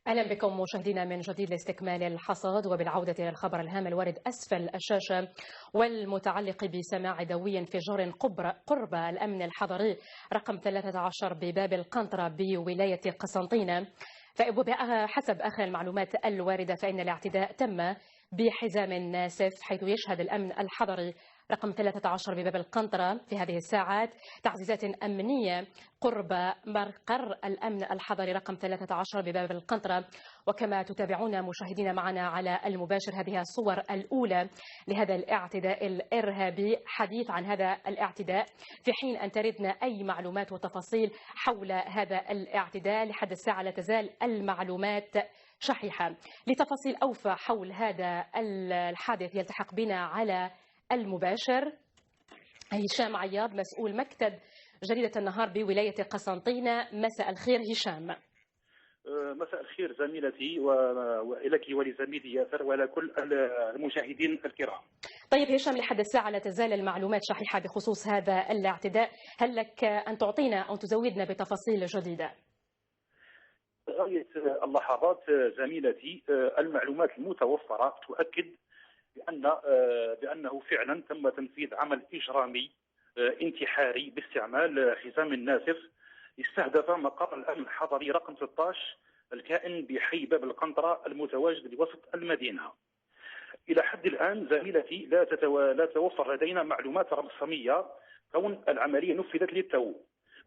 أهلا بكم مشاهدينا من جديد لاستكمال الحصاد وبالعودة إلى الخبر الهام الوارد أسفل الشاشة والمتعلق بسماع دوي انفجار قرب الأمن الحضري رقم 13 بباب القنطرة بولاية قسنطينة. حسب آخر المعلومات الواردة فإن الاعتداء تم بحزام ناسف، حيث يشهد الأمن الحضري رقم 13 بباب القنطرة في هذه الساعات تعزيزات أمنية قرب مقر الأمن الحضري رقم 13 بباب القنطرة. وكما تتابعون مشاهدينا معنا على المباشر هذه الصور الأولى لهذا الاعتداء الإرهابي، حديث عن هذا الاعتداء في حين أن تردنا أي معلومات وتفاصيل حول هذا الاعتداء. لحد الساعة لا تزال المعلومات شحيحة. لتفاصيل أوفى حول هذا الحادث يلتحق بنا على المباشر هشام عياض، مسؤول مكتب جريدة النهار بولاية قسنطينة. مساء الخير هشام. مساء الخير زميلتي ولك ولزميلي ياسر وعلى كل المشاهدين الكرام. طيب هشام، لحد الساعة لا تزال المعلومات شحيحة بخصوص هذا الاعتداء، هل لك أن تعطينا أو تزودنا بتفاصيل جديدة؟ غاية اللحظات زميلتي المعلومات المتوفرة تؤكد بأنه فعلا تم تنفيذ عمل إجرامي انتحاري باستعمال حزام الناسف استهدف مقر الأمن الحضري رقم 13 الكائن بحي باب القنطرة المتواجد بوسط المدينة. إلى حد الآن زميلتي لا تتوفر لدينا معلومات رسمية كون العملية نفذت للتو،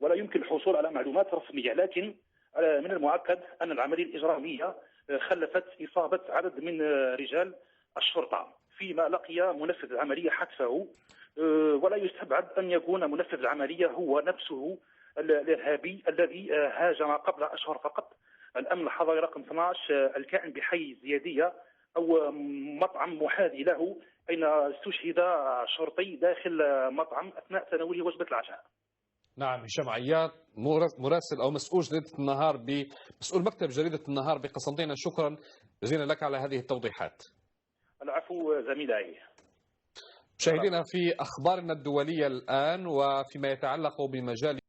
ولا يمكن الحصول على معلومات رسمية، لكن من المؤكد أن العملية الإجرامية خلفت إصابة عدد من رجال الشرطة، فيما لقي منفذ العملية حتفه، ولا يستبعد أن يكون منفذ العملية هو نفسه الإرهابي الذي هاجم قبل أشهر فقط الأمن الحضري رقم 12 الكائن بحي الزيادية أو مطعم محاذي له، أين استشهد شرطي داخل مطعم أثناء تناوله وجبة العشاء. نعم، هشام عياض مراسل أو مسؤول جريدة النهار مسؤول مكتب جريدة النهار بقسنطينة، شكرا جزيلا لك على هذه التوضيحات. العفو زميلي. مشاهدينا في أخبارنا الدولية الآن وفيما يتعلق بمجال